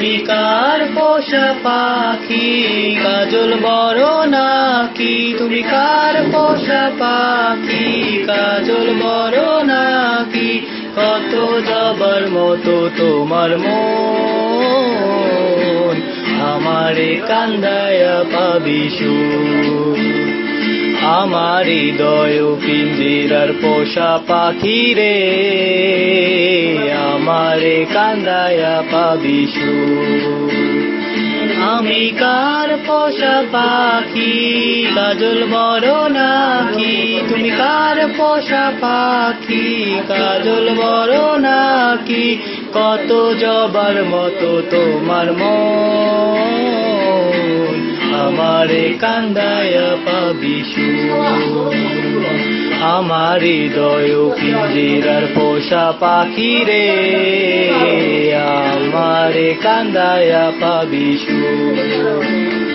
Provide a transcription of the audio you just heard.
তুমি কার পোষা পাখি কাজল বড় নাকি তুমি কার পোষা পাখি কাজল বড় নাকি কত যাবার মতো তোমার মন আমারে কান্দায়া পাবি সুর আমার হৃদয় পিঞ্জিরার পোষা পাখি রে আমারে কান্দায়া পাবি সুর আমি কার পোষা পাখি কাজল বড় নাকি তুমি কার পোষা পাখি কাজল বড় নাকি কত জবার মতো তোমার মন আমারে কান্দায়া পাবি সুর আমার হৃদয় পিঞ্জিরার পোষা পাখি রে আমারে কান্দায়া পাবি সুর।